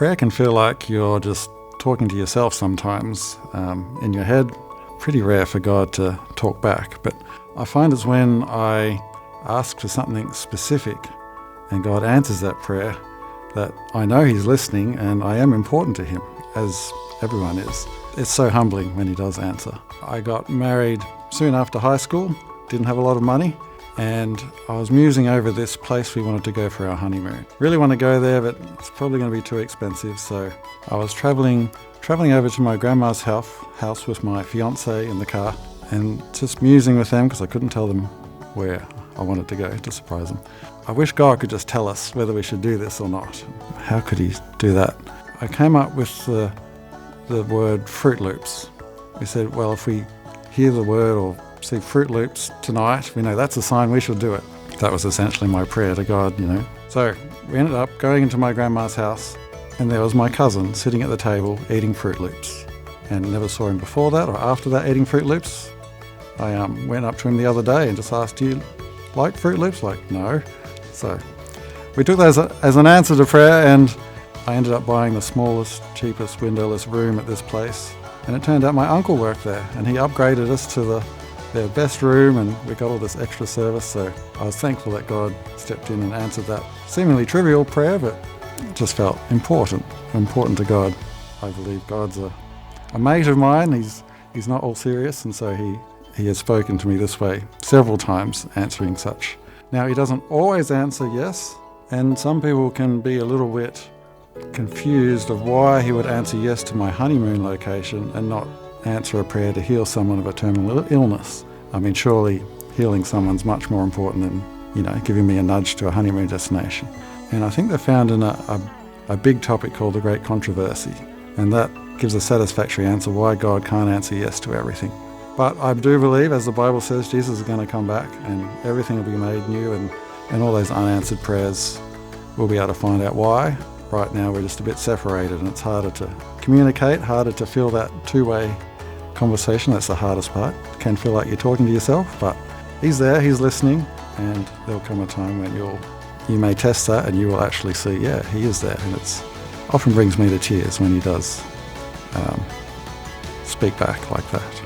Prayer can feel like you're just talking to yourself sometimes in your head. Pretty rare for God to talk back, but I find it's when I ask for something specific and God answers that prayer that I know He's listening and I am important to Him, as everyone is. It's so humbling when He does answer. I got married soon after high school, didn't have a lot of money, and I was musing over this place we wanted to go for our honeymoon. Really want to go there, but it's probably going to be too expensive, so I was travelling over to my grandma's house with my fiancée in the car and just musing with them because I couldn't tell them where I wanted to go to surprise them. I wish God could just tell us whether we should do this or not. How could He do that? I came up with the word Fruit Loops. We said, well, if we hear the word or see Fruit Loops tonight, we know that's a sign we should do it. That was essentially my prayer to God, So we ended up going into my grandma's house, and there was my cousin sitting at the table eating Fruit Loops. And never saw him before that or after that eating Fruit Loops. I went up to him the other day and just asked, do you like Fruit Loops? Like, no. So we took that as an answer to prayer, and I ended up buying the smallest, cheapest windowless room at this place. And it turned out my uncle worked there, and he upgraded us to their best room, and we got all this extra service. So I was thankful that God stepped in and answered that seemingly trivial prayer, but it just felt important to God. I believe God's a mate of mine. He's not all serious, and so he has spoken to me this way several times, answering such. Now, He doesn't always answer yes, and some people can be a little bit confused of why He would answer yes to my honeymoon location and not answer a prayer to heal someone of a terminal illness. I mean, surely healing someone's much more important than, giving me a nudge to a honeymoon destination. And I think they're found in a big topic called the Great Controversy, and that gives a satisfactory answer why God can't answer yes to everything. But I do believe, as the Bible says, Jesus is going to come back and everything will be made new, and all those unanswered prayers, we'll be able to find out why. Right now we're just a bit separated, and it's harder to communicate, harder to feel that two-way conversation. That's the hardest part. It can feel like you're talking to yourself, but He's there, He's listening, and there'll come a time when you may test that and you will actually see, yeah, He is there. And it's often brings me to tears when He does speak back like that.